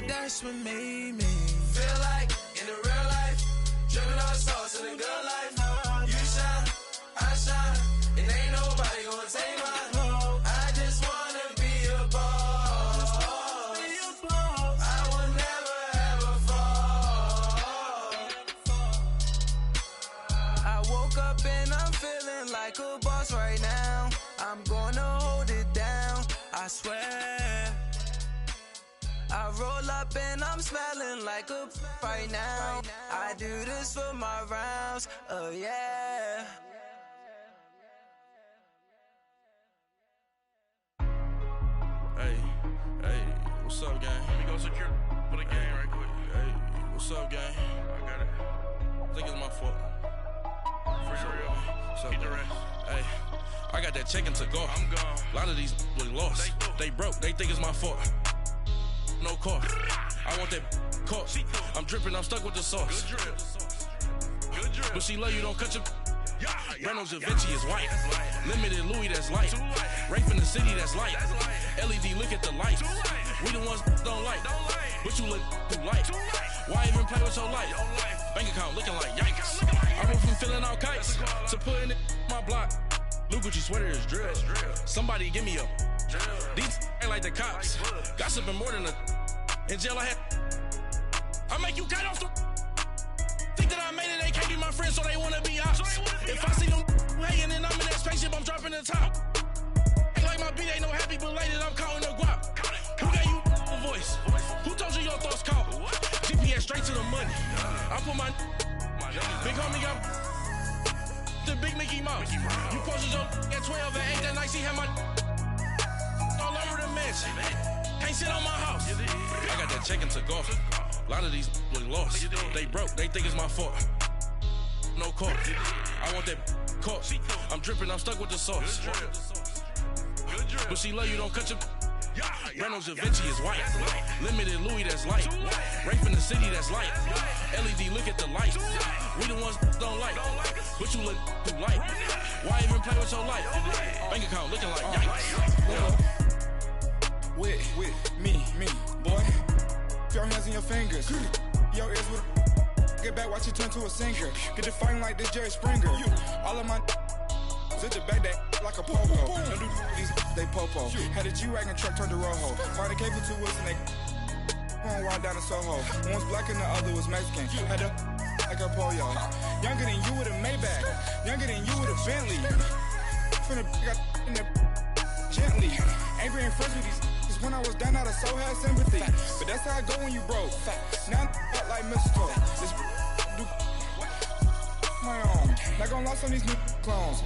that's what made me feel like in the real life, dripping all sauce in the good life. You shine, I shine, and ain't nobody gonna take my home. I just wanna be a boss. I will never ever fall. I woke up and I'm feeling like a boss right now. I'm gonna hold it down, I swear. I roll up and I'm smelling like a right now. I do this for my rounds, oh yeah. Hey, what's up, gang? Let me go secure for the game right quick. Hey, what's up, gang? I got it. I think it's my fault. For real. What's up, Keep the gang? rest. Hey, I got that chicken to go. I'm gone. A lot of these look lost. They broke, they think it's my fault. No car. I want that car. I'm dripping, I'm stuck with the sauce. Good drip. Good drip. But she love you, don't cut your. Yeah, Reynolds Da Vinci is white. That's light. Limited Louis, that's light. Too light. Rape in the city, that's light. That's light. LED, look at the lights. Too light. We the ones don't like. Don't like. But you look too light. Too light. Why even play with your light? Your life. Bank account looking like yikes. Looking like I went from filling out kites to putting it in my block. Blue Gucci sweater is drill. That's drill. Somebody give me a. Drill. These ain't like the cops. Like bugs. Gossiping more than a. In jail I had. I make you cut off the. Think that I made it, they can't be my friends, so they wanna be ops. If I see them hating and I'm in that spaceship, I'm dropping the top. Ain't like my beat, ain't no happy belated, I'm counting the guap. Who gave you a voice? Who told you your thoughts count? GPS straight to the money. I put my big homie got the big Mickey Mouse. You posted your at 12 and 8 that night, she had my all over the mansion. Can't sit on my house. I got that chicken to go. A lot of these look lost. They broke, they think it's my fault. No car. I want that car. I'm dripping, I'm stuck with the sauce. Good drip. But she love you, don't cut your. Yeah, Reynolds Da Vinci is white. That's light. Limited Louis, that's light. Too light. Rape in the city, that's light. LED, look at the lights. We the ones don't like. But you look too light. Why even play with your life? Bank account looking like yikes. With me, boy. Your hands and your fingers. Your ears with get back, watch it turn to a singer. Get the fighting like this Jerry Springer. All of my sit the back that like a pogo. Don't do these, they popo. Had a G-Wagon truck turned to Rojo. Find a cable 2 wheels and they going wild down in Soho. One was black and the other was Mexican. Had a like a pollo. Younger than you with a Maybach. Younger than you with a Bentley. From the got in the gently. Ain't being friends with these. When I was down out of so had sympathy. But that's how I go when you broke. Now I'm like mistletoe. This do my own. Not gonna lie on these new clones.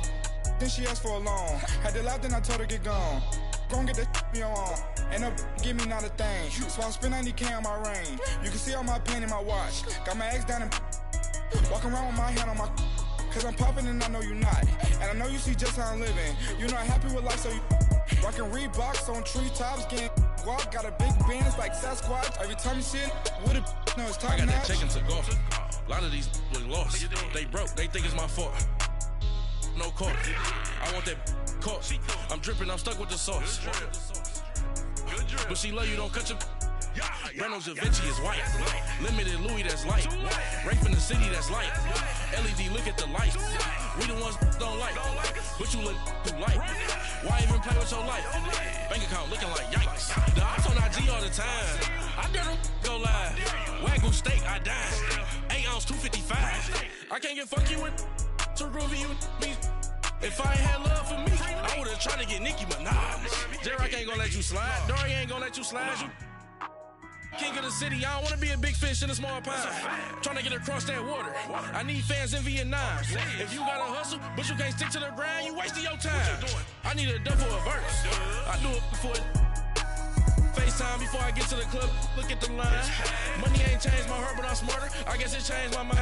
Then she asked for a loan. Had to laugh, then I told her get gone. Gon' get that me on. And up give me not a thing. So I spend 90K on my range. You can see all my pen in my watch. Got my ex down and walking around with my hand on my. Cause I'm popping and I know you not. And I know you see just how I'm living. You're not happy with life, so you rockin' Reeboks on treetops, getting walk. Got a big Benz like Sasquatch. Every time you see it, with a no, it's top I got notch. that chicken to go. A lot of these look lost. They broke, they think it's my fault. No car. I want that car. I'm dripping, I'm stuck with the sauce. Good drip. But she love you, don't cut your. Yeah, Reynolds Da Vinci is white. Limited Louis, that's light. Rape in the city, that's light. LED, look at the lights. We the ones don't like. But you look too light. Why even play with your life? Bank account looking like yikes. The ops on IG all the time. I dare them go live. Wagyu steak, I dine. 8 ounce, 255. I can't get funky with to groovy you me. If I ain't had love for me, I would've tried to get Nicki Minaj. J-Rock ain't gonna let you slide. Dory ain't gonna let you slide. You king of the city, I don't wanna be a big fish in a small pond. Trying to get across that water. I need fans in Vietnam. If you gotta hustle, but you can't stick to the grind, you wasting your time. I need a dub for a verse. I do it for FaceTime before I get to the club. Look at the line. Money ain't changed my heart, but I'm smarter. I guess it changed my mind.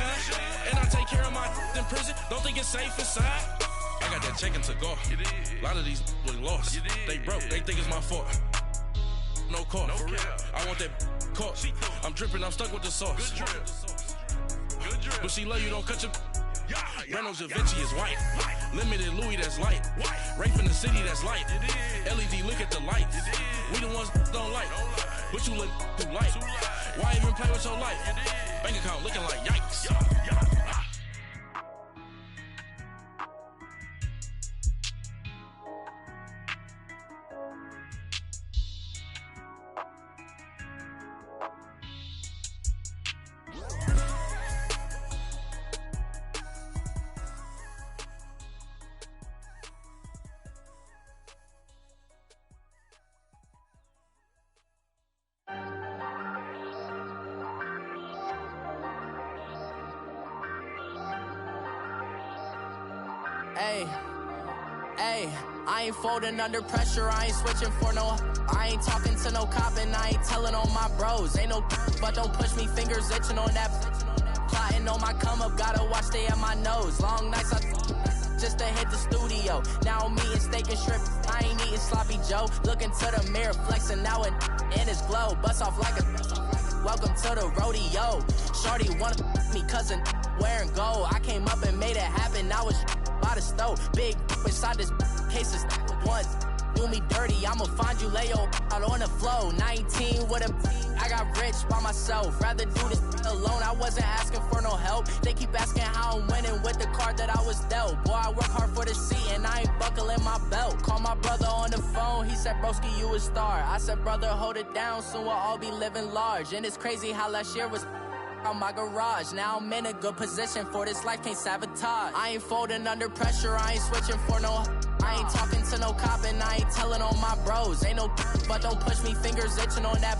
And I take care of my in prison. Don't think it's safe inside. I got that chicken to go. A lot of these look lost. They broke, they think it's my fault. No car. For real. I want that car. I'm dripping, I'm stuck with the sauce. Good drip. Good drip. But she love you, don't cut your. Reynolds Da Vinci is white. Limited Louis, that's light. Rape in the city, that's light. LED, look at the lights. We the ones don't like. But you look too light. Why even play with your life? Bank account looking like yikes. Ayy, I ain't folding under pressure, I ain't switching for no. I ain't talking to no cop and I ain't telling on my bros. Ain't no but don't push me, fingers itching on that. Plotting on my come up, gotta watch stay at my nose. Long nights just to hit the studio. Now I'm eating steak and shrimp, I ain't eating sloppy Joe. Looking to the mirror, flexing now and in his glow. Bust off like a welcome to the rodeo. Shorty wanna me cousin wearing gold. I came up and made it happen, I was by the stove. Big inside this cases once do me dirty, I'ma find you lay your out on the floor. 19 with a I got rich by myself, rather do this alone. I wasn't asking for no help, they keep asking how I'm winning with the card that I was dealt. Boy, I work hard for the seat and I ain't buckling my belt. Call my brother on the phone, he said broski you a star. I said brother hold it down, soon we'll all be living large. And it's crazy how last year was on my garage. Now I'm in a good position for this life, can't sabotage. I ain't folding under pressure, I ain't switching for no. I ain't talking to no cop and I ain't telling on my bros. Ain't no but don't push me, fingers itching on that.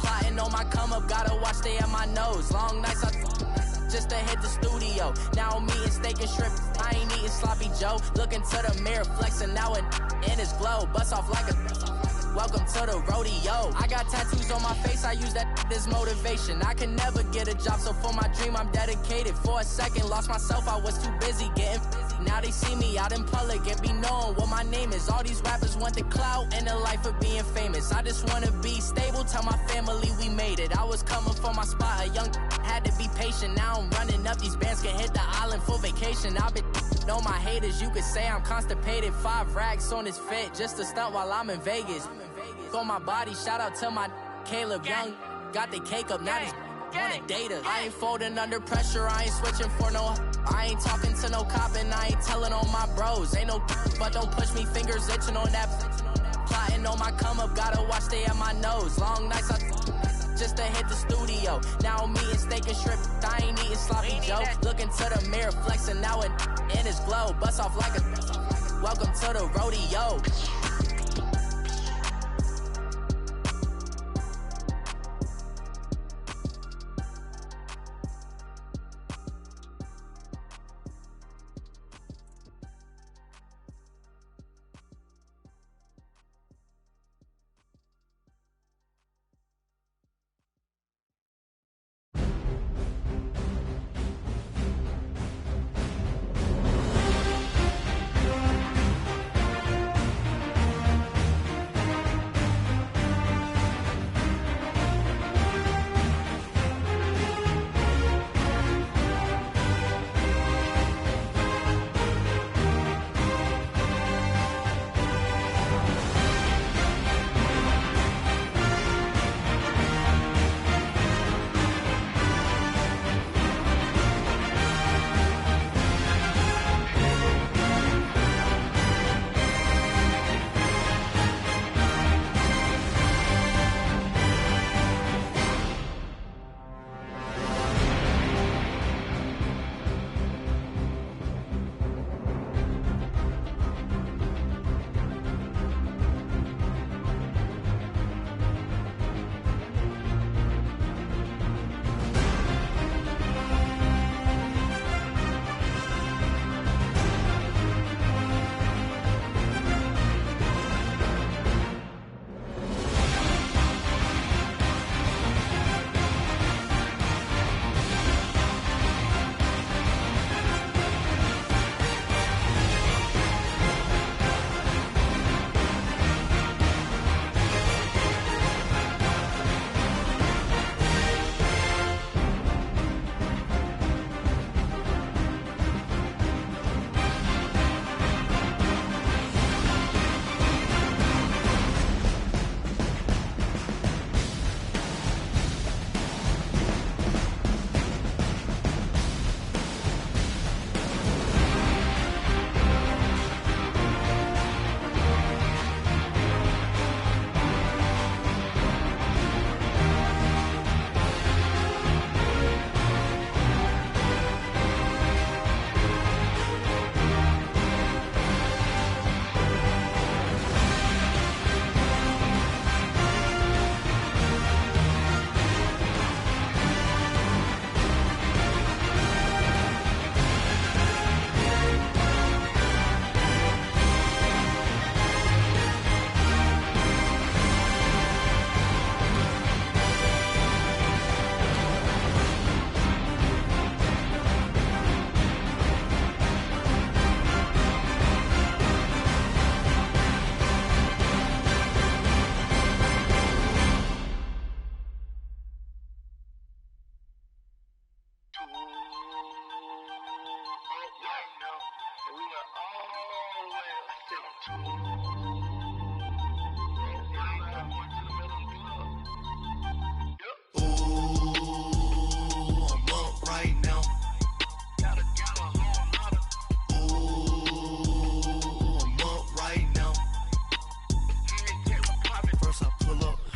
Plotting on my come up, gotta watch stay at my nose. Long nights just to hit the studio. Now I'm eating steak and shrimp, I ain't eating sloppy Joe. Looking to the mirror, flexing now and in his glow. Bust off like a welcome to the rodeo. I got tattoos on my face, I use that as motivation. I can never get a job, so for my dream I'm dedicated. For a second, lost myself, I was too busy getting busy. Now they see me out in public and be known what my name is. All these rappers want the clout and the life of being famous. I just wanna be stable, tell my family we made it. I was coming for my spot, a young had to be patient. Now I'm running up, these bands can hit the island for vacation. I've been on my haters, you could say I'm constipated. 5 racks on his fit, just to stunt while I'm in Vegas. For my body, shout out to my Caleb Young. Got the cake up, now these wanna date us. I ain't folding under pressure, I ain't switching for no. I ain't talking to no cop and I ain't telling on my bros. Ain't no but don't push me, fingers itching on that. Plotting on my come up, gotta watch stay at my nose. Long nights just to hit the studio. Now I'm eating steak and shrimp, I ain't eating sloppy Joe. Looking to the mirror, flexing now and in his glow. Bust off like a welcome to the rodeo.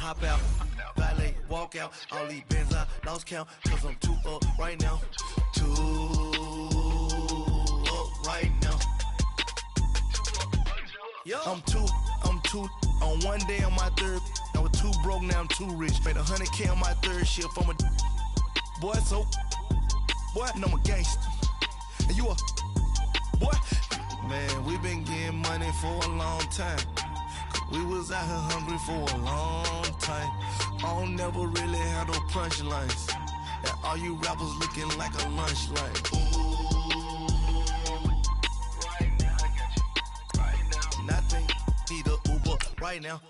hop out. Valet, walk out. All these bands I lost count. Cause I'm too up right now. Too up right now. I'm too on one day on my third. I was too broke, now I'm too rich. Made 100K on my third shift. I'm a boy, so boy, and I'm a gangster. And you a boy. Man, we been getting money for a long time. We was out here hungry for a long time. I don't never really have no punchlines. And all you rappers looking like a lunch line. Nothing, need a Uber right now.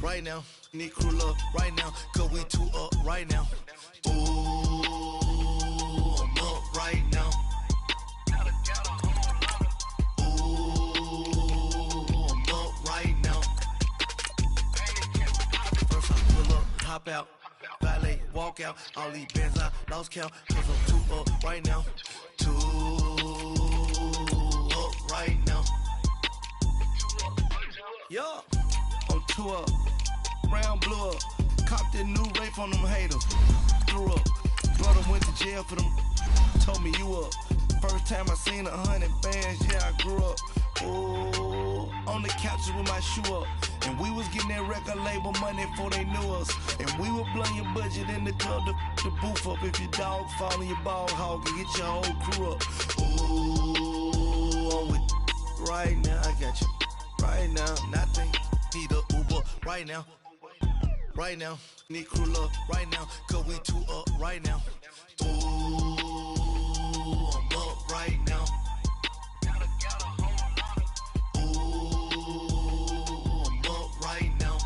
Right now, need crew love right now. Cause we too up right now. Ooh, I'm up right now. Ooh, I'm up right now. First I pull up, hop out. Valet, walk out. All these bands I lost count. Cause I'm too up right now. Too up right now. Yo, I'm too up, round blew up, copped that new rape on them haters, threw up, brother went to jail for them, told me you up, first time I seen 100 bands, yeah I grew up, ooh, on the couches with my shoe up, and we was getting that record label money before they knew us, and we were blowing your budget in the club to the booth up, if your dog fall in your ball hog and get your whole crew up, ooh, I'm with right now, I got you. Right now, nothing, need a Uber right now. Right now, need crew love right now. Cause we too up right now. Ooh, I'm up right now. Ooh, I'm up right now.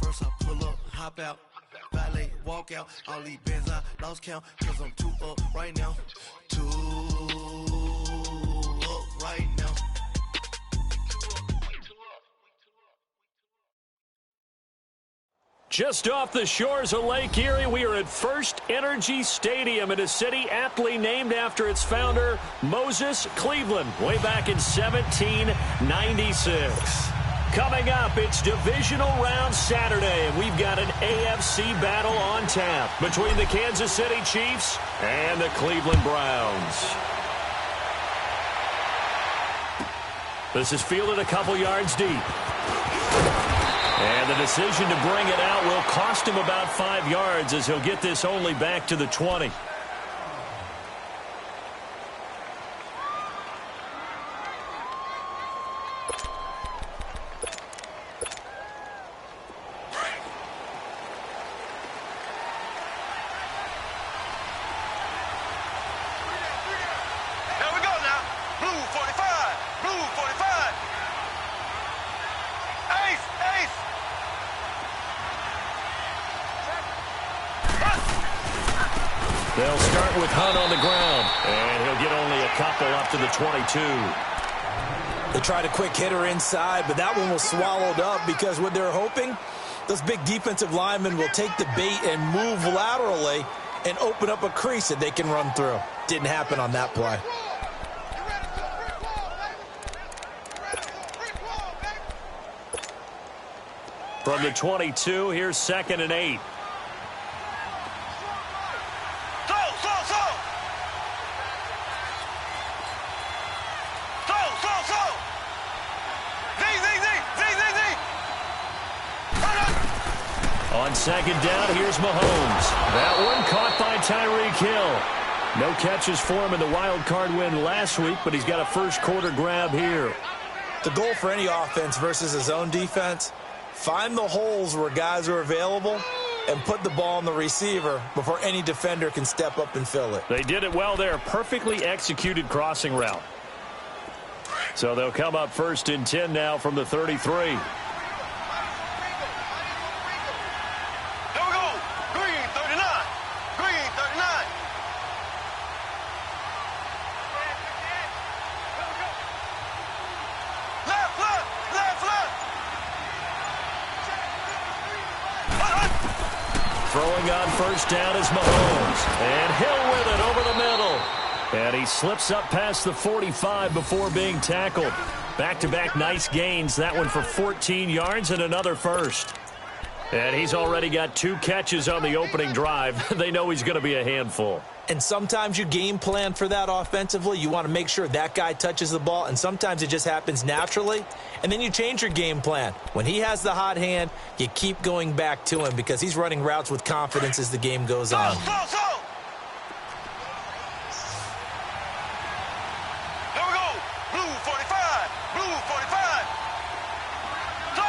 First I pull up, hop out. Valet, walk out. All these bands I lost count. Cause I'm too up right now. Too up right now. Just off the shores of Lake Erie, we are at First Energy Stadium in a city aptly named after its founder, Moses Cleveland, way back in 1796. Coming up, it's divisional round Saturday, and we've got an AFC battle on tap between the Kansas City Chiefs and the Cleveland Browns. This is fielded a couple yards deep. And the decision to bring it out will cost him about 5 yards as he'll get this only back to the 20. They'll start with Hunt on the ground, and he'll get only a couple up to the 22. They tried a quick hitter inside, but that one was swallowed up because what they're hoping, those big defensive linemen will take the bait and move laterally and open up a crease that they can run through. Didn't happen on that play. From the 22, here's 2nd and 8. On 2nd down, here's Mahomes. That one caught by Tyreek Hill. No catches for him in the wild card win last week, but he's got a first quarter grab here. The goal for any offense versus his own defense, find the holes where guys are available and put the ball on the receiver before any defender can step up and fill it. They did it well there. Perfectly executed crossing route. So they'll come up 1st and 10 now from the 33. Throwing on 1st down is Mahomes. And Hill with it over the middle. And he slips up past the 45 before being tackled. Back-to-back nice gains. That one for 14 yards and another first. And he's already got 2 catches on the opening drive. They know he's going to be a handful. And sometimes you game plan for that offensively. You want to make sure that guy touches the ball, and sometimes it just happens naturally. And then you change your game plan. When he has the hot hand, you keep going back to him because he's running routes with confidence as the game goes on. Here we go. Blue 45. Blue 45. So.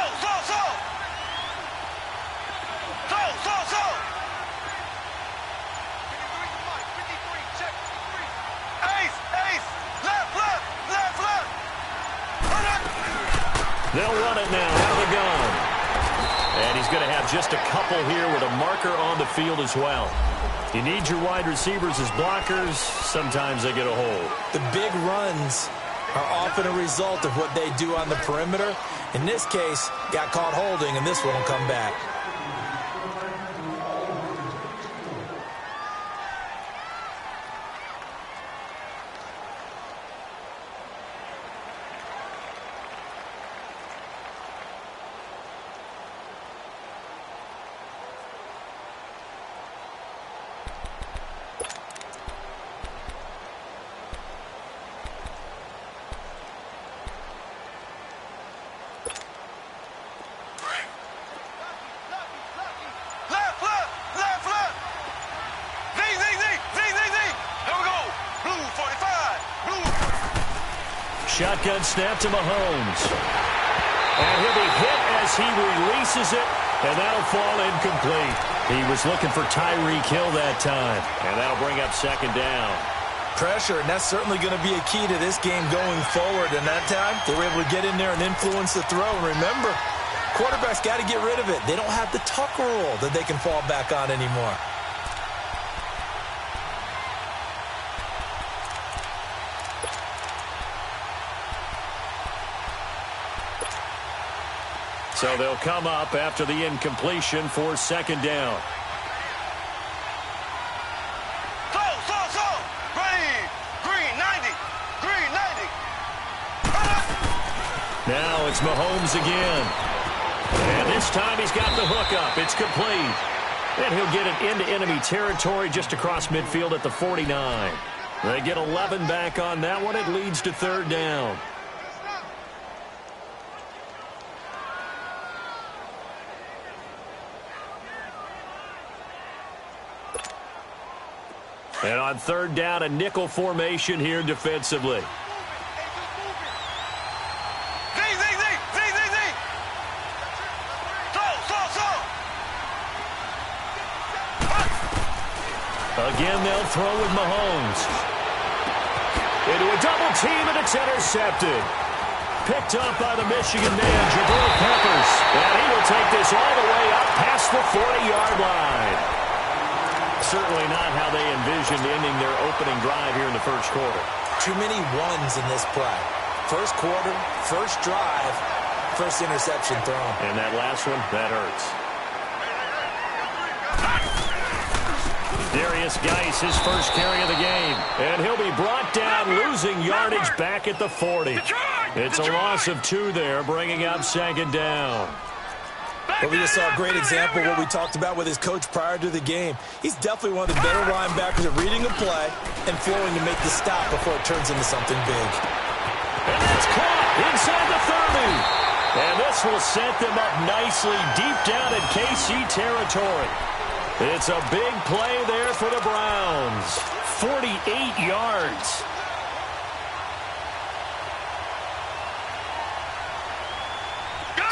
Ace. Left. They'll run it now out of the gun. And he's going to have just a couple here with a marker on the field as well. You need your wide receivers as blockers. Sometimes they get a hold. The big runs are often a result of what they do on the perimeter. In this case, got caught holding, and this one will come back. Shotgun snap to Mahomes. And he'll be hit as he releases it, and that'll fall incomplete. He was looking for Tyreek Hill that time, and that'll bring up second down. Pressure, and that's certainly going to be a key to this game going forward. And that time, they were able to get in there and influence the throw. And remember, quarterbacks got to get rid of it. They don't have the tuck rule that they can fall back on anymore. So they'll come up after the incompletion for second down. Now it's Mahomes again. And this time he's got the hook up. It's complete. And he'll get it into enemy territory just across midfield at the 49. They get 11 back on that one. It leads to third down. And on third down, a nickel formation here defensively. Again, they'll throw with Mahomes. Into a double team, and it's intercepted. Picked up by the Michigan man, Jabril Peppers. And he will take this all the way up past the 40-yard line. Certainly not how they envisioned ending their opening drive here in the first quarter. Too many ones in this play. First quarter, first drive, first interception thrown. And that last one, that hurts. Darius Geis, his first carry of the game. And he'll be brought down, losing yardage back at the 40. It's a loss of 2 there, bringing up second down. But we just saw a great example of what we talked about with his coach prior to the game. He's definitely one of the better linebackers at reading a play and flowing to make the stop before it turns into something big. And that's caught inside the 30. And this will set them up nicely deep down in KC territory. It's a big play there for the Browns. 48 yards.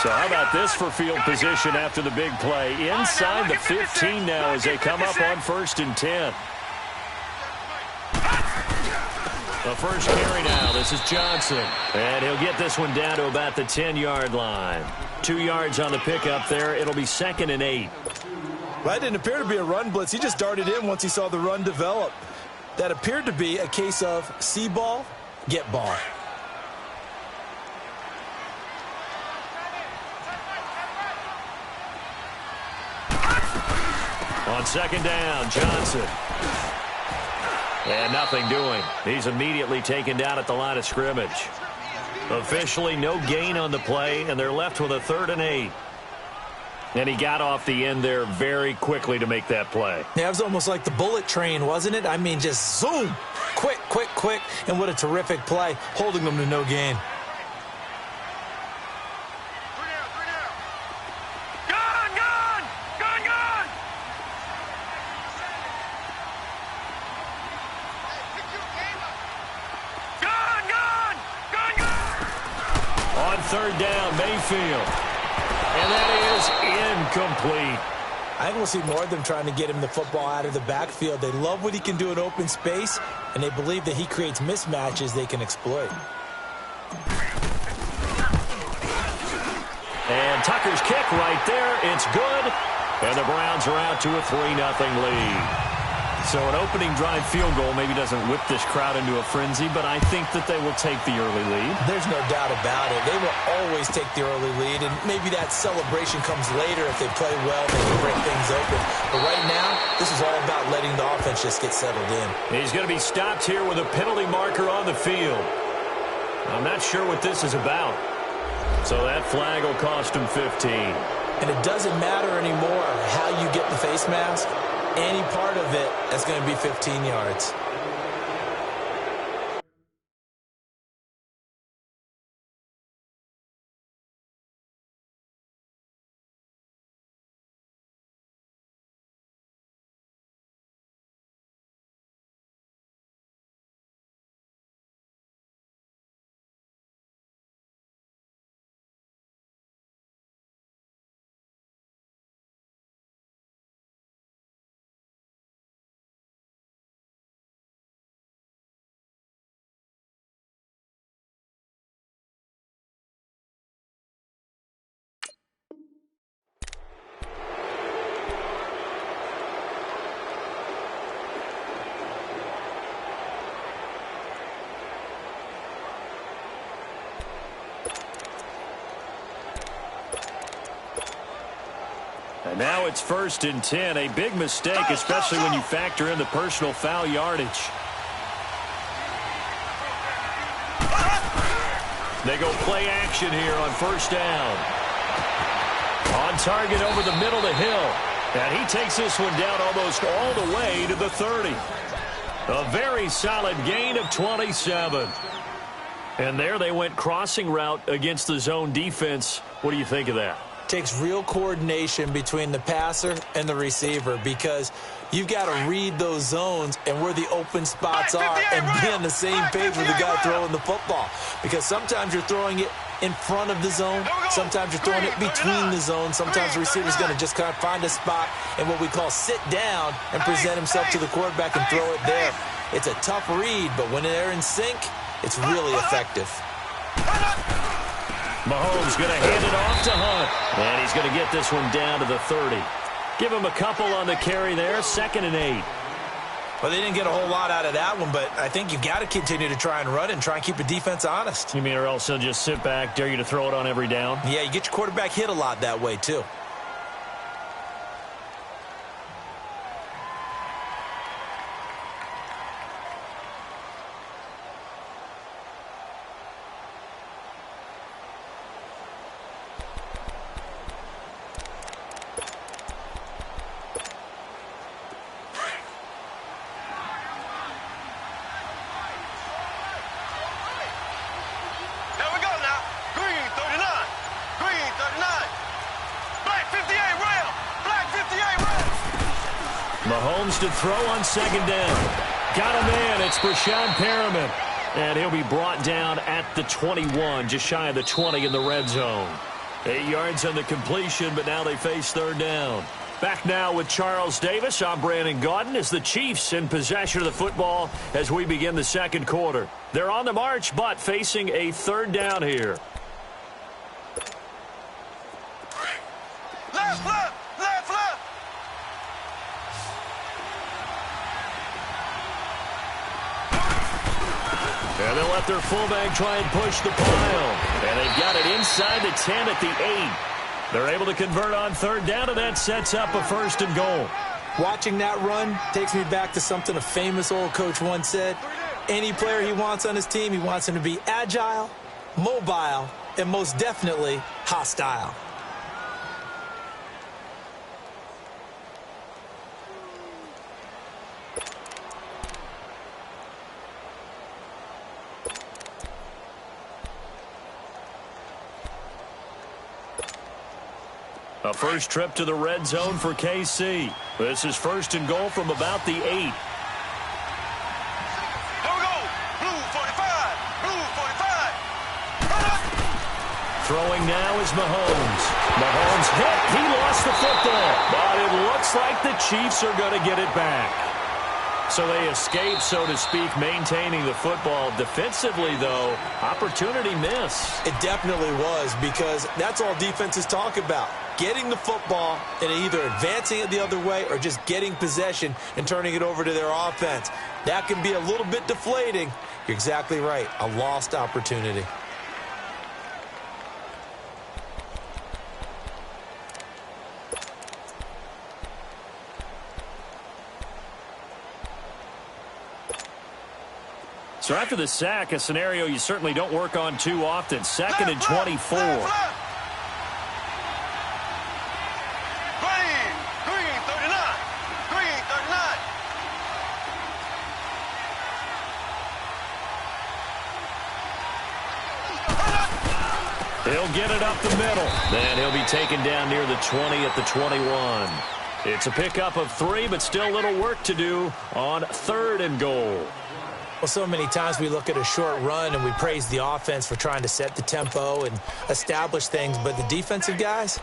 So how about this for field position after the big play? Inside the 15 now as they come up on 1st and 10. The first carry now. This is Johnson. And he'll get this one down to about the 10-yard line. 2 yards on the pickup there. It'll be 2nd and 8. Well, that didn't appear to be a run blitz. He just darted in once he saw the run develop. That appeared to be a case of see ball, get ball. On second down, Johnson. And nothing doing. He's immediately taken down at the line of scrimmage. Officially no gain on the play, and they're left with a 3rd and 8. And he got off the end there very quickly to make that play. Yeah, it was almost like the bullet train, wasn't it? I mean, just zoom. Quick, quick, quick. And what a terrific play, holding them to no gain. On 3rd down, Mayfield. And that is incomplete. I think we'll see more of them trying to get him the football out of the backfield. They love what he can do in open space, and they believe that he creates mismatches they can exploit. And Tucker's kick right there. It's good. And the Browns are out to a 3-0 lead. So an opening drive field goal maybe doesn't whip this crowd into a frenzy, but I think that they will take the early lead. There's no doubt about it. They will always take the early lead, and maybe that celebration comes later if they play well and they can break things open. But right now, this is all about letting the offense just get settled in. He's going to be stopped here with a penalty marker on the field. I'm not sure what this is about. So that flag will cost him 15. And it doesn't matter anymore how you get the face mask. Any part of it is going to be 15 yards. And now it's 1st and 10. A big mistake, especially when you factor in the personal foul yardage. They go play action here on 1st down. On target over the middle to Hill. And he takes this one down almost all the way to the 30. A very solid gain of 27. And there they went crossing route against the zone defense. What do you think of that? Takes real coordination between the passer and the receiver, because you've got to read those zones and where the open spots are and be on the same page with the guy throwing the football. Because sometimes you're throwing it in front of the zone. Sometimes you're throwing it between the zones. Sometimes the receiver's going to just kind of find a spot and what we call sit down and present himself to the quarterback and throw it there. It's a tough read, but when they're in sync, it's really effective. Mahomes going to hand it off to Hunt. And he's going to get this one down to the 30. Give him a couple on the carry there. 2nd and 8. Well, they didn't get a whole lot out of that one, but I think you've got to continue to try and run and try and keep the defense honest. You mean or else he'll just sit back, dare you to throw it on every down? Yeah, you get your quarterback hit a lot that way, too. Mahomes to throw on 2nd down. Got a man. It's Brashad Perriman. And he'll be brought down at the 21, just shy of the 20 in the red zone. 8 yards on the completion, but now they face 3rd down. Back now with Charles Davis. I'm Brandon Gaudin as the Chiefs in possession of the football as we begin the 2nd quarter. They're on the march, but facing a 3rd down here. And they'll let their fullback try and push the pile. And they've got it inside the 10 at the 8. They're able to convert on 3rd down, and that sets up a 1st and goal. Watching that run takes me back to something a famous old coach once said. Any player he wants on his team, he wants him to be agile, mobile, and most definitely hostile. A first trip to the red zone for KC. This is first and goal from about the 8. Here we go. Blue 45. Blue 45. Throwing now is Mahomes. Mahomes hit. He lost the football. But it looks like the Chiefs are going to get it back. So they escape, so to speak, maintaining the football. Defensively, though, opportunity miss. It definitely was, because that's all defenses talk about. Getting the football and either advancing it the other way or just getting possession and turning it over to their offense. That can be a little bit deflating. You're exactly right. A lost opportunity. So after the sack, a scenario you certainly don't work on too often. 2nd and 24. He'll get it up the middle. Then he'll be taken down near the 20 at the 21. It's a pickup of 3, but still a little work to do on 3rd and goal. Well, so many times we look at a short run and we praise the offense for trying to set the tempo and establish things, but the defensive guys,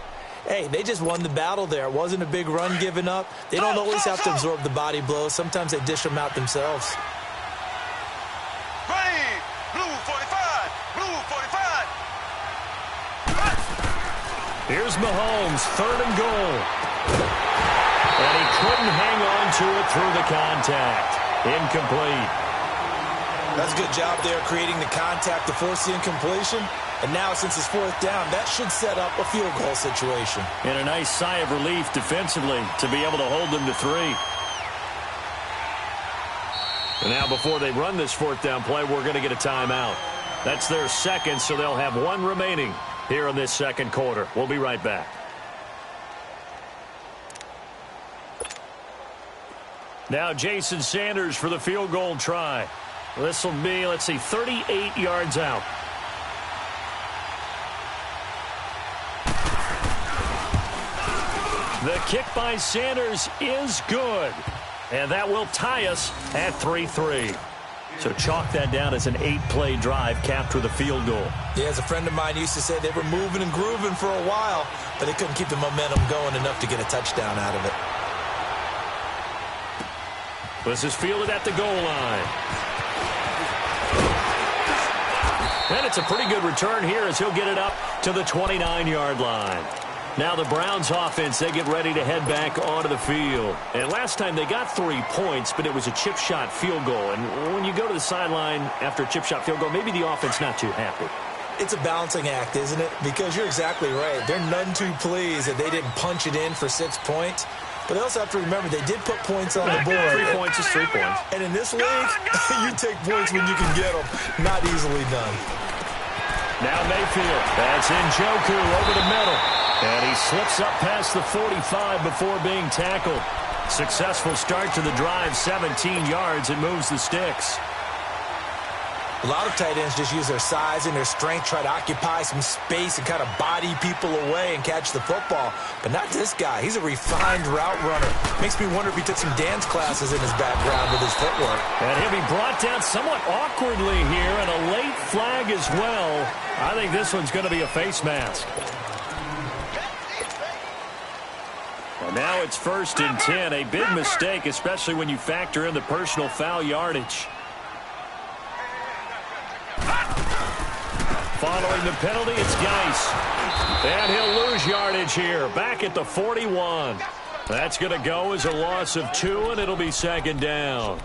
hey, they just won the battle there. It wasn't a big run given up. They don't always have to absorb the body blows. Sometimes they dish them out themselves. Blue 45. Blue 45. Here's Mahomes, 3rd and goal. And he couldn't hang on to it through the contact. Incomplete. That's a good job there creating the contact to force the incompletion. And now, since it's 4th down, that should set up a field goal situation. And a nice sigh of relief defensively to be able to hold them to 3. And now, before they run this 4th down play, we're going to get a timeout. That's their second, so they'll have 1 remaining here in this 2nd quarter. We'll be right back. Now Jason Sanders for the field goal try. This will be, 38 yards out. The kick by Sanders is good. And that will tie us at 3-3. So chalk that down as an 8-play drive capped with a field goal. Yeah, as a friend of mine used to say, they were moving and grooving for a while, but they couldn't keep the momentum going enough to get a touchdown out of it. This is fielded at the goal line. And it's a pretty good return here as he'll get it up to the 29-yard line. Now the Browns offense, they get ready to head back onto the field. And last time they got 3 points, but it was a chip shot field goal. And when you go to the sideline after a chip shot field goal, maybe the offense not too happy. It's a balancing act, isn't it? Because you're exactly right. They're none too pleased that they didn't punch it in for 6 points. But they also have to remember they did put points on the board. 3 points is 3 points. And in this league, you take points when you can get them. Not easily done. Now Mayfield. That's Njoku over the middle. And he slips up past the 45 before being tackled. Successful start to the drive, 17 yards, and moves the sticks. A lot of tight ends just use their size and their strength, try to occupy some space and kind of body people away and catch the football. But not this guy. He's a refined route runner. Makes me wonder if he took some dance classes in his background with his footwork. And he'll be brought down somewhat awkwardly here, and a late flag as well. I think this one's going to be a face mask. And now it's 1st and 10. A big mistake, especially when you factor in the personal foul yardage. Following the penalty, it's Geis. And he'll lose yardage here, back at the 41. That's going to go as a loss of 2, and it'll be 2nd down.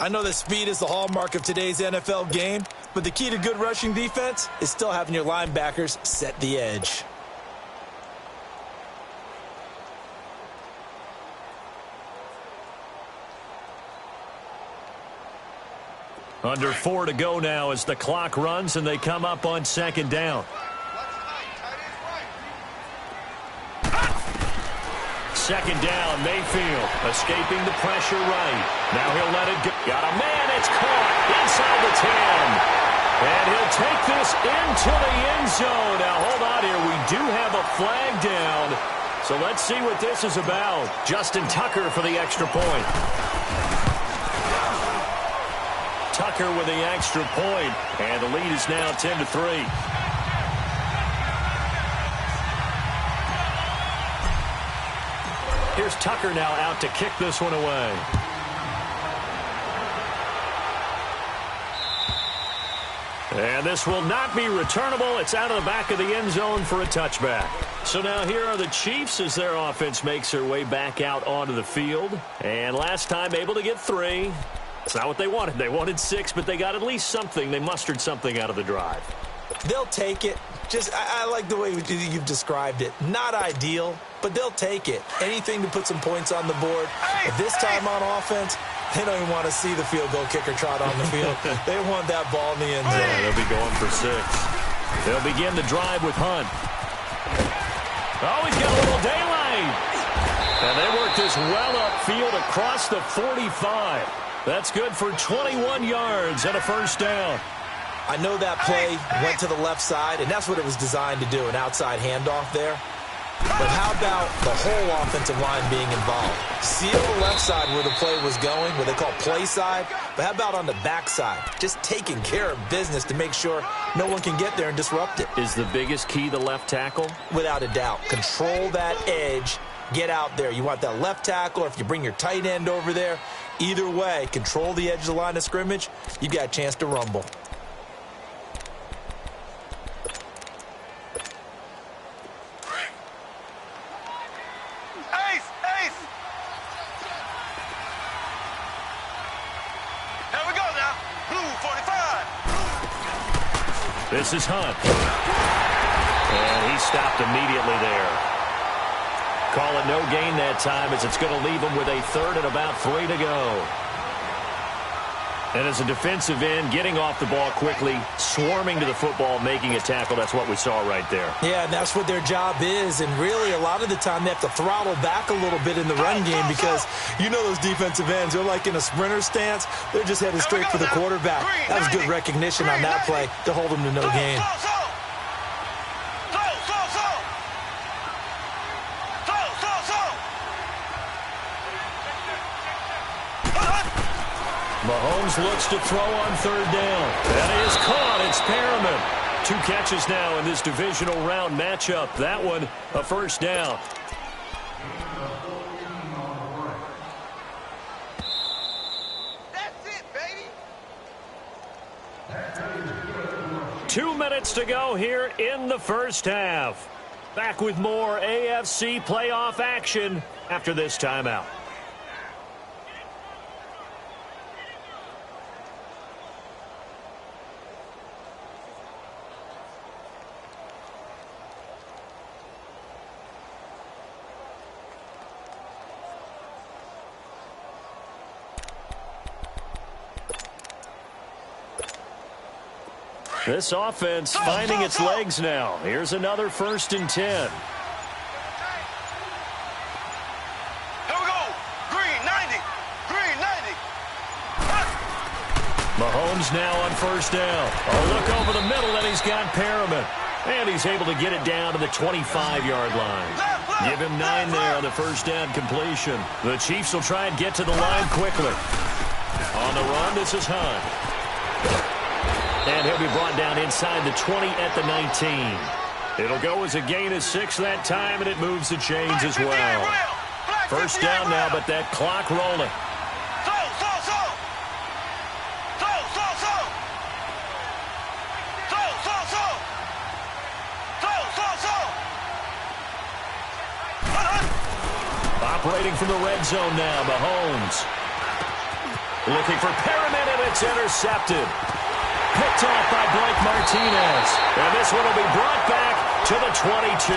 I know that speed is the hallmark of today's NFL game, but the key to good rushing defense is still having your linebackers set the edge. Under 4 to go now as the clock runs and they come up on second down. Second down, Mayfield escaping the pressure right. Now he'll let it go. Got a man, it's caught inside the 10. And he'll take this into the end zone. Now hold on here, we do have a flag down. So let's see what this is about. Justin Tucker for the extra point. Tucker with the extra point, and the lead is now 10-3. Here's Tucker now out to kick this one away. And this will not be returnable. It's out of the back of the end zone for a touchback. So now here are the Chiefs as their offense makes their way back out onto the field. And last time able to get 3. That's not what they wanted. They wanted 6, but they got at least something. They mustered something out of the drive. They'll take it. I like the way you've described it. Not ideal, but they'll take it. Anything to put some points on the board. But this time on offense, they don't even want to see the field goal kicker trot on the field. They want that ball in the end zone. Yeah, they'll be going for 6. They'll begin the drive with Hunt. Oh, he's got a little daylight. And they work this well upfield across the 45. That's good for 21 yards and a first down. I know that play went to the left side, and that's what it was designed to do, an outside handoff there. But how about the whole offensive line being involved? Seal the left side where the play was going, what they call play side, but how about on the back side? Just taking care of business to make sure no one can get there and disrupt it. Is the biggest key the left tackle? Without a doubt. Control that edge. Get out there. You want that left tackle, or if you bring your tight end over there, either way, control the edge of the line of scrimmage, you got a chance to rumble. This is Hunt. And he stopped immediately there. Call it no gain that time as it's going to leave him with a third and about 3 to go. And as a defensive end, getting off the ball quickly, swarming to the football, making a tackle, that's what we saw right there. Yeah, and that's what their job is. And really, a lot of the time, they have to throttle back a little bit in the run game because you know those defensive ends, they're like in a sprinter stance. They're just headed straight for the quarterback. That was good recognition on that play to hold them to no gain. Mahomes looks to throw on third down. That is caught. It's Perriman. 2 catches now in this divisional round matchup. That one, a first down. That's it, baby. 2 minutes to go here in the first half. Back with more AFC playoff action after this timeout. This offense finding its legs now. Here's another 1st and 10. Here we go. Green 90. Green 90. Mahomes now on first down. A look over the middle, and he's got Perriman. And he's able to get it down to the 25-yard line. Give him 9 there on the first down completion. The Chiefs will try and get to the line quickly. On the run, this is Hunt. And he'll be brought down inside the 20 at the 19. It'll go as a gain of 6 that time, and it moves the chains as well. First down now, but that clock rolling. Operating from the red zone now, Mahomes. Looking for Perriman, and it's intercepted. Picked off by Blake Martinez. And this one will be brought back to the 22.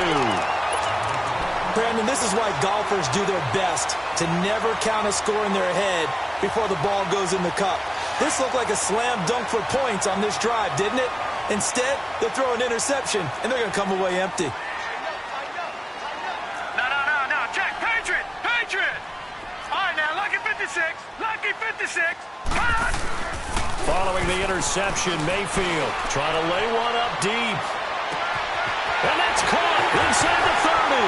Brandon, this is why golfers do their best to never count a score in their head before the ball goes in the cup. This looked like a slam dunk for points on this drive, didn't it? Instead, they'll throw an interception, and they're going to come away empty. No. Check. Patriot. All right, now, Lucky 56. Following the interception, Mayfield trying to lay one up deep. And that's caught inside the 30.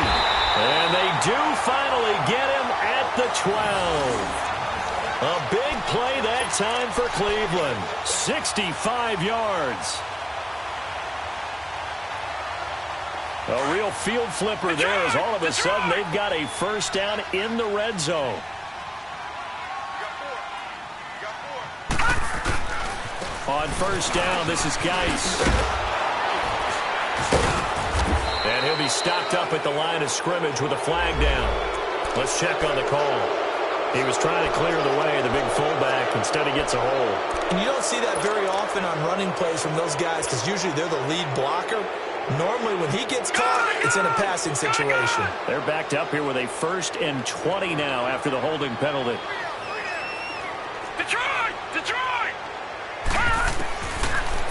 And they do finally get him at the 12. A big play that time for Cleveland. 65 yards. A real field flipper there as all of a sudden they've got a first down in the red zone. On first down, this is Geis. And he'll be stopped up at the line of scrimmage with a flag down. Let's check on the call. He was trying to clear the way, the big fullback. Instead, he gets a hole. And you don't see that very often on running plays from those guys because usually they're the lead blocker. Normally, when he gets caught, it's in a passing situation. They're backed up here with a 1st and 20 now after the holding penalty. Detroit!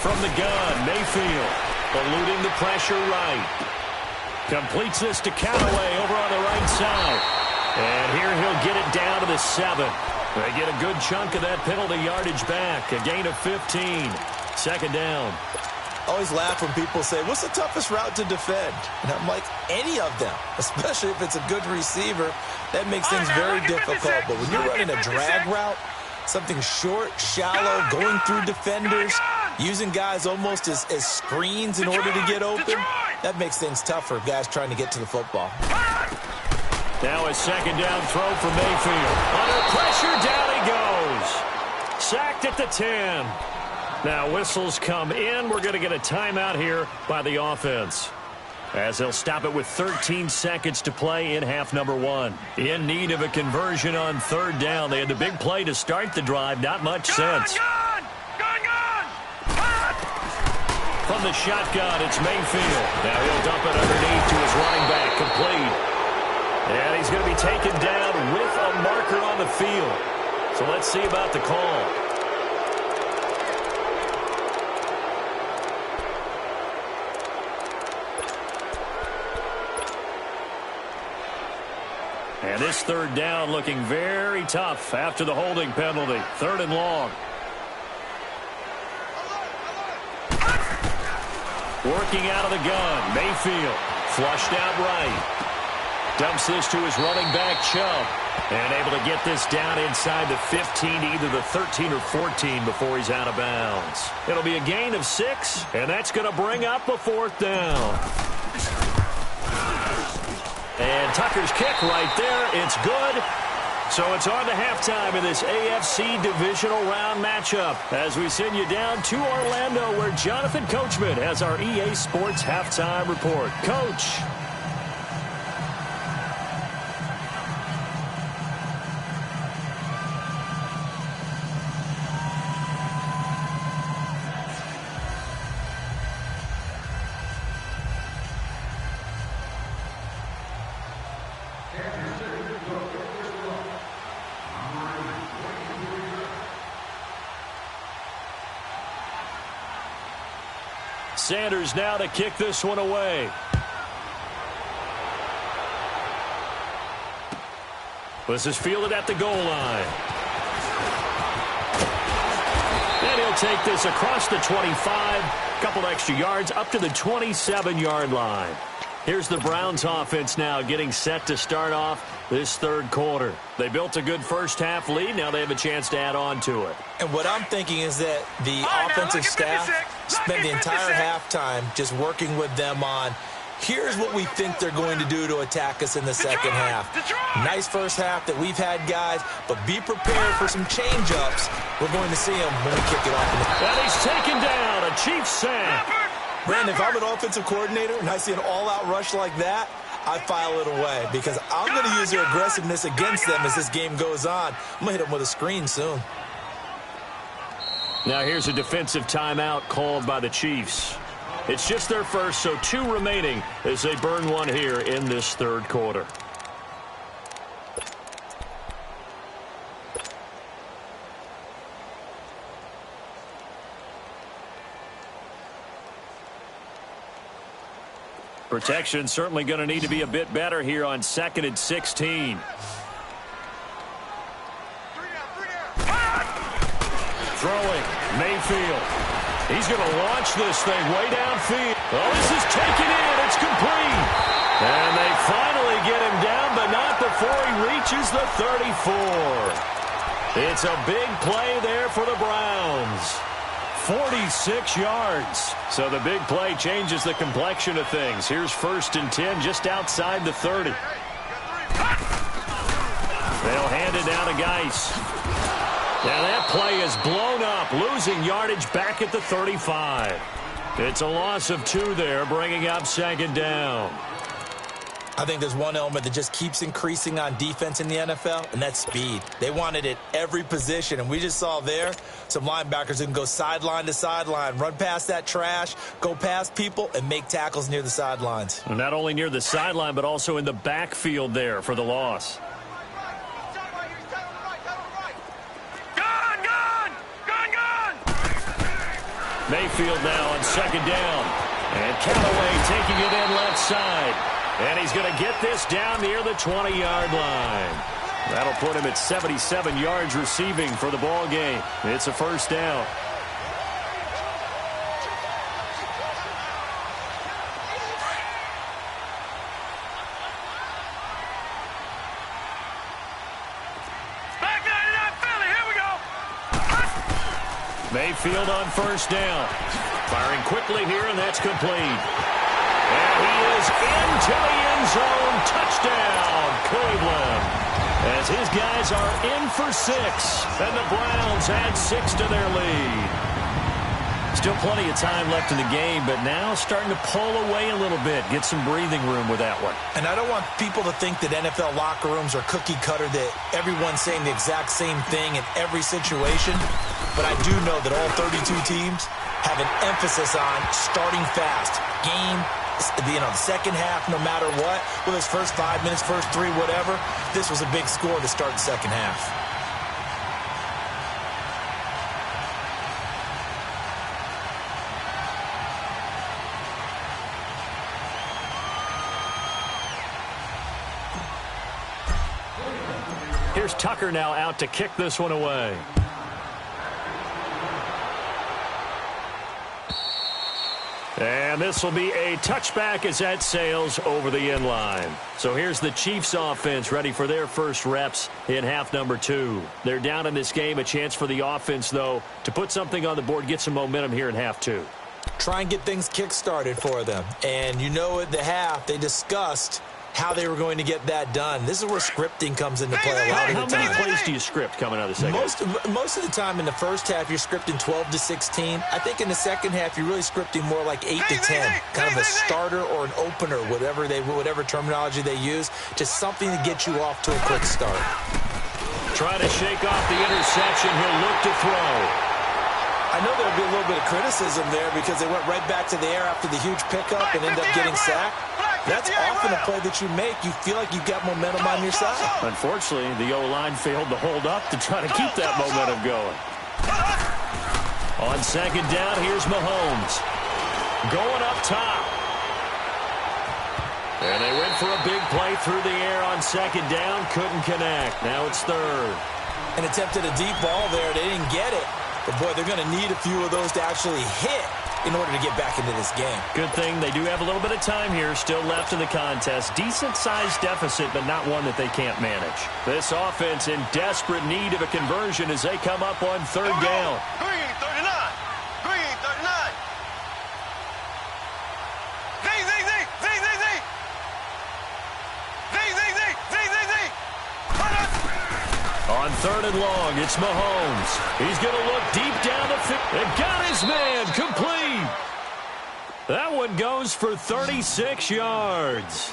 From the gun, Mayfield eluding the pressure right. Completes this to Callaway over on the right side. And here he'll get it down to the 7. They get a good chunk of that penalty yardage back. A gain of 15. Second down. I always laugh when people say, what's the toughest route to defend? And I'm like, any of them, especially if it's a good receiver. That makes things very difficult. But when you're running a drag route, something short, shallow, going through defenders, using guys almost as screens in order to get open, that makes things tough for guys trying to get to the football. Now a second down throw for Mayfield. Under pressure, down he goes. Sacked at the 10. Now whistles come in. We're going to get a timeout here by the offense, as they'll stop it with 13 seconds to play in half number 1. In need of a conversion on third down. They had the big play to start the drive. Not much sense. From the shotgun, it's Mayfield. Now he'll dump it underneath to his running back. Complete. And he's going to be taken down with a marker on the field. So let's see about the call. And this third down looking very tough after the holding penalty. 3rd and long. Working out of the gun, Mayfield. Flushed out right. Dumps this to his running back, Chubb. And able to get this down inside the 15, either the 13 or 14 before he's out of bounds. It'll be a gain of 6, and that's going to bring up a 4th down. And Tucker's kick right there. It's good. So it's on to halftime in this AFC divisional round matchup as we send you down to Orlando where Jonathan Coachman has our EA Sports halftime report. Coach. Sanders now to kick this one away. This is fielded at the goal line. And he'll take this across the 25. Couple extra yards up to the 27-yard line. Here's the Browns offense now getting set to start off this third quarter. They built a good first half lead. Now they have a chance to add on to it. And what I'm thinking is that the offensive staff spent the entire halftime just working with them on, here's what we think they're going to do to attack us in the second half. Nice first half that we've had, guys, but be prepared for some change-ups. We're going to see them when we kick it off. And he's taken down, a Chiefs sack. Brandon, if I'm an offensive coordinator and I see an all-out rush like that, I file it away because I'm going to use their aggressiveness against them as this game goes on. I'm going to hit them with a screen soon. Now here's a defensive timeout called by the Chiefs. It's just their first, so 2 remaining as they burn one here in this third quarter. Protection certainly going to need to be a bit better here on 2nd and 16. Throwing, Mayfield. He's going to launch this thing way downfield. Oh, this is taken in. It's complete. And they finally get him down, but not before he reaches the 34. It's a big play there for the Browns. 46 yards. So the big play changes the complexion of things. Here's 1st and 10 just outside the 30. They'll hand it down to Geis. Now that play is blown up, losing yardage back at the 35. It's a loss of 2 there, bringing up 2nd down. I think there's one element that just keeps increasing on defense in the NFL, and that's speed. They want it at every position, and we just saw there some linebackers who can go sideline to sideline, run past that trash, go past people, and make tackles near the sidelines. And not only near the sideline, but also in the backfield there for the loss. Mayfield now on 2nd down. And Callaway taking it in left side. And he's going to get this down near the 20-yard line. That'll put him at 77 yards receiving for the ball game. It's a 1st down. Mayfield on 1st down. Firing quickly here, and that's complete. And he is into the end zone. Touchdown, Cleveland. As his guys are in for 6, and the Browns add 6 to their lead. Still plenty of time left in the game, but now starting to pull away a little bit. Get some breathing room with that one. And I don't want people to think that NFL locker rooms are cookie cutter, that everyone's saying the exact same thing in every situation. But I do know that all 32 teams have an emphasis on starting fast. Game, the second half, no matter what, whether it's first 5 minutes, first 3, whatever, this was a big score to start the second half. Here's Tucker now out to kick this one away. And this will be a touchback as that sails over the end line. So here's the Chiefs offense ready for their first reps in half number 2. They're down in this game. A chance for the offense, though, to put something on the board, get some momentum here in half 2. Try and get things kick-started for them. And you know at the half, they discussed how they were going to get that done. This is where scripting comes into play a lot of the time. How many plays do you script coming out of the second half? Most of the time in the first half, you're scripting 12 to 16. I think in the second half, you're really scripting more like 8 to 10. Kind of a starter or an opener, whatever terminology they use. Just something to get you off to a quick start. Trying to shake off the interception. He'll look to throw. I know there'll be a little bit of criticism there because they went right back to the air after the huge pickup and ended up getting sacked. That's often a play that you make. You feel like you've got momentum on your side. Unfortunately, the O-line failed to hold up to try to keep that momentum going. On 2nd down, here's Mahomes. Going up top. And they went for a big play through the air on 2nd down. Couldn't connect. Now it's 3rd. And attempted a deep ball there. They didn't get it. But, boy, they're going to need a few of those to actually hit in order to get back into this game. Good thing they do have a little bit of time here still left in the contest. Decent-sized deficit, but not one that they can't manage. This offense in desperate need of a conversion as they come up on 3rd down. Green 39. Green 39. On 3rd and long, it's Mahomes. He's going to look deep down the field. And got his man complete. That one goes for 36 yards.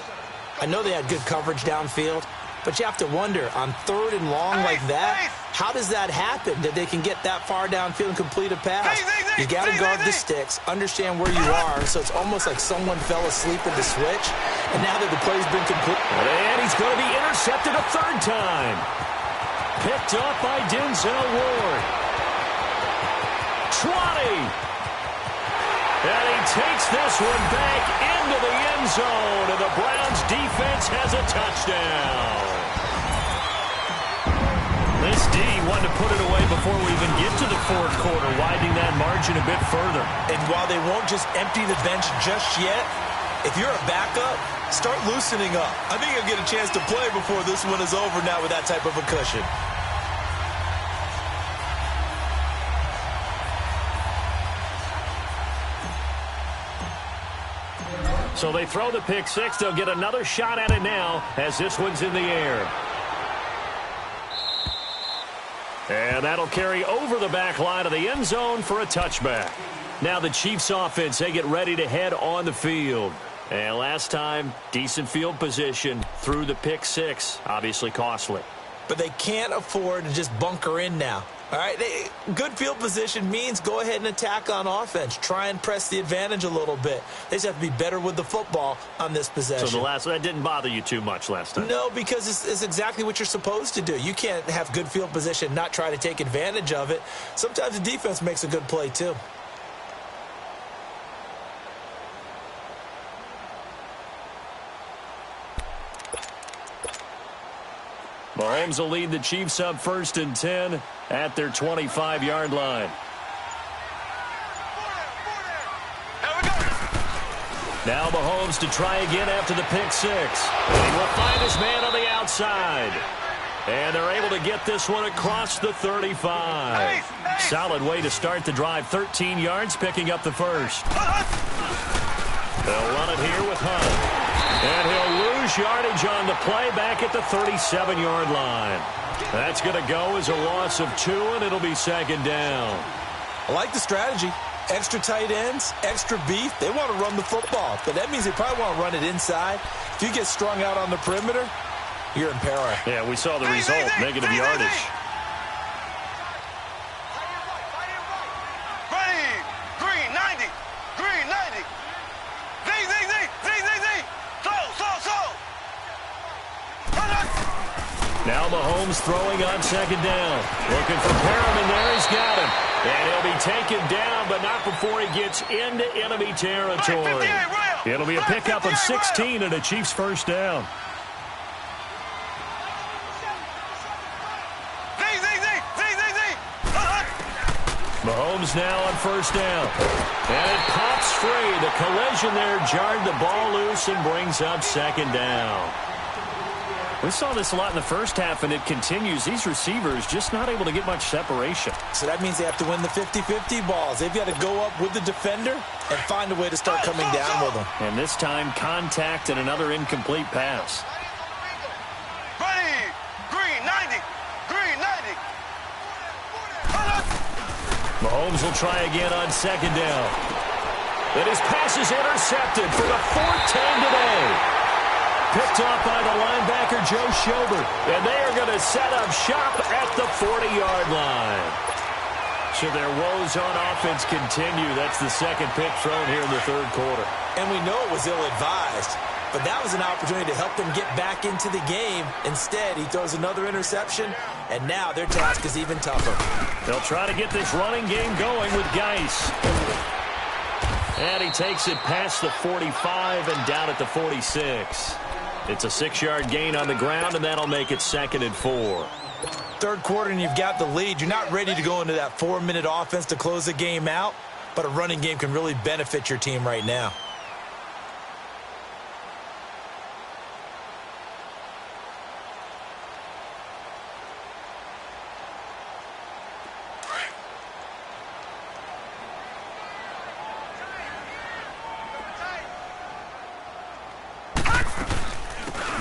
I know they had good coverage downfield, but you have to wonder, on 3rd and long like that, how does that happen that they can get that far downfield and complete a pass? You got to guard the sticks, understand where you are, so it's almost like someone fell asleep at the switch, and now that the play's been complete. And he's going to be intercepted a 3rd time. Picked up by Denzel Ward. 20. And he takes this one back into the end zone, and the Browns defense has a touchdown. This D wanted to put it away before we even get to the fourth quarter, widening that margin a bit further. And while they won't just empty the bench just yet, if you're a backup, start loosening up. I think you'll get a chance to play before this one is over now with that type of a cushion. So they throw the pick six. They'll get another shot at it now as this one's in the air. And that'll carry over the back line of the end zone for a touchback. Now the Chiefs offense, they get ready to head on the field. And last time, decent field position through the pick six. Obviously costly. But they can't afford to just bunker in now. All right, good field position means go ahead and attack on offense. Try and press the advantage a little bit. They just have to be better with the football on this possession. So that didn't bother you too much last time? No, because it's exactly what you're supposed to do. You can't have good field position, not try to take advantage of it. Sometimes the defense makes a good play too. Mahomes will lead the Chiefs up 1st and 10 at their 25-yard line. Now Mahomes to try again after the pick six. And he will find his man on the outside. And they're able to get this one across the 35. Solid way to start the drive. 13 yards, picking up the first. They'll run it here with Hunt. And he'll lose yardage on the play back at the 37-yard line. That's going to go as a loss of 2, and it'll be 2nd down. I like the strategy. Extra tight ends, extra beef. They want to run the football, but that means they probably want to run it inside. If you get strung out on the perimeter, you're in peril. Yeah, we saw the result, negative yardage. Green 90. Green 90. Z. Now Mahomes throwing on 2nd down. Looking for Perriman there. He's got him. And he'll be taken down, but not before he gets into enemy territory. It'll be a pickup of 16 and a Chiefs first down. Mahomes now on 1st down. And it pops free. The collision there jarred the ball loose and brings up 2nd down. We saw this a lot in the first half, and it continues. These receivers just not able to get much separation. So that means they have to win the 50-50 balls. They've got to go up with the defender and find a way to start coming down with them. And this time, contact and another incomplete pass. Green 90. Green 90. Mahomes will try again on 2nd down. And his pass is intercepted for the 4th time today. Picked off by the linebacker, Joe Schobert. And they are going to set up shop at the 40-yard line. So their woes on offense continue. That's the 2nd pick thrown here in the 3rd quarter. And we know it was ill-advised, but that was an opportunity to help them get back into the game. Instead, he throws another interception, and now their task is even tougher. They'll try to get this running game going with Geis. And he takes it past the 45 and down at the 46. It's a 6-yard gain on the ground, and that'll make it 2nd and 4. 3rd quarter, and you've got the lead. You're not ready to go into that 4-minute offense to close the game out, but a running game can really benefit your team right now.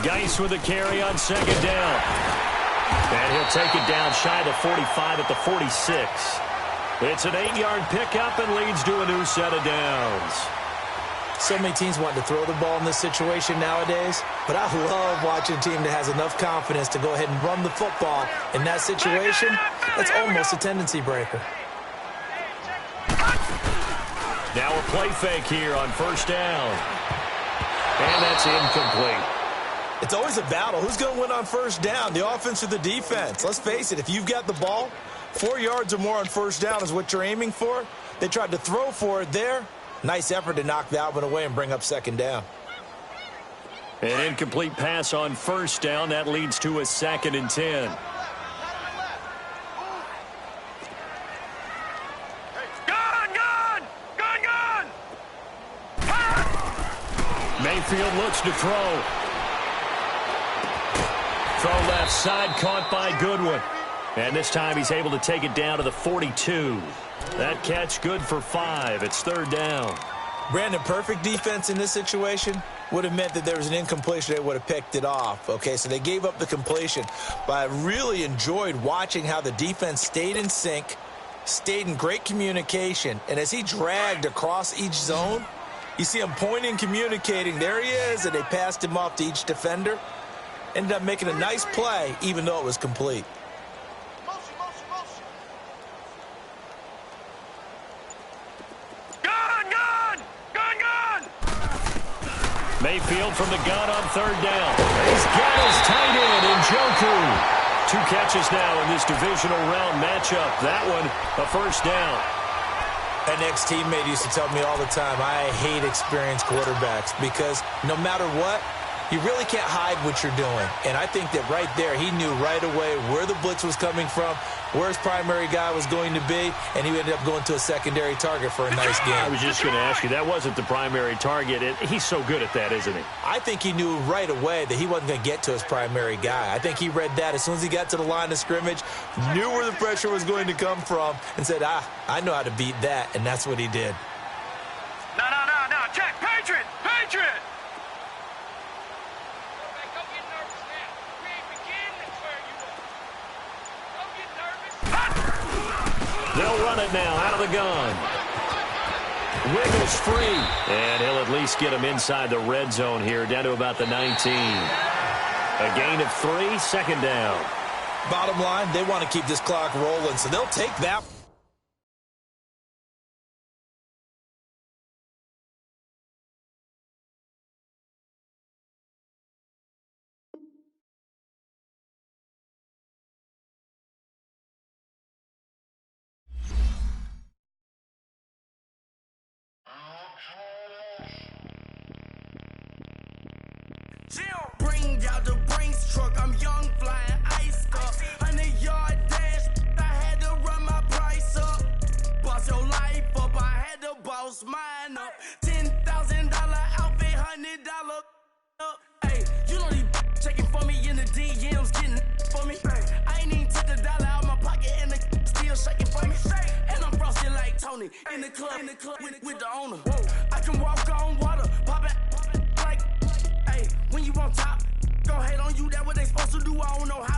Geis with a carry on 2nd down. And he'll take it down shy of the 45 at the 46. It's an 8-yard pickup and leads to a new set of downs. So many teams want to throw the ball in this situation nowadays, but I love watching a team that has enough confidence to go ahead and run the football in that situation. That's almost a tendency breaker. Now a play fake here on 1st down. And that's incomplete. It's always a battle. Who's going to win on 1st down, the offense or the defense? Let's face it, if you've got the ball, 4 yards or more on 1st down is what you're aiming for. They tried to throw for it there. Nice effort to knock that one away and bring up second down. An incomplete pass on first down. That leads to a 2nd and 10. Mayfield looks to throw. Throw left side, caught by Goodwin. And this time he's able to take it down to the 42. That catch good for 5. It's 3rd down. Brandon, perfect defense in this situation would have meant that there was an incompletion. They would have picked it off. Okay, so they gave up the completion. But I really enjoyed watching how the defense stayed in sync, stayed in great communication. And as he dragged across each zone, you see him pointing, communicating. There he is, and they passed him off to each defender. Ended up making a nice play, even though it was complete. Mayfield from the gun on 3rd down. He's got his tight end in Njoku. 2 catches now in this divisional round matchup. That one, a 1st down. An ex-teammate used to tell me all the time, I hate experienced quarterbacks because no matter what, you really can't hide what you're doing. And I think that right there, he knew right away where the blitz was coming from, where his primary guy was going to be, and he ended up going to a secondary target for a nice game. I was just going to ask you, that wasn't the primary target. He's so good at that, isn't he? I think he knew right away that he wasn't going to get to his primary guy. I think he read that as soon as he got to the line of scrimmage, knew where the pressure was going to come from, and said, I know how to beat that, and that's what he did. No, check, Patriot! They'll run it now out of the gun. Wiggles free. And he'll at least get him inside the red zone here, down to about the 19. A gain of 3, 2nd down. Bottom line, they want to keep this clock rolling, so they'll take that. Bring out the Brinks truck, I'm young, flying ice up. 100-yard dash, I had to run my price up. Boss your life up, I had to boss mine up. $10,000 outfit, $100 up. Hey, you know these checking for me in the DMs, getting for me. I ain't even took the dollar out my pocket and the still shaking for me. And I'm frosted like Tony in the club with the owner. I can walk on water, pop it like. Hey, when you on top, gon' hate on you, that what they supposed to do, I don't know how.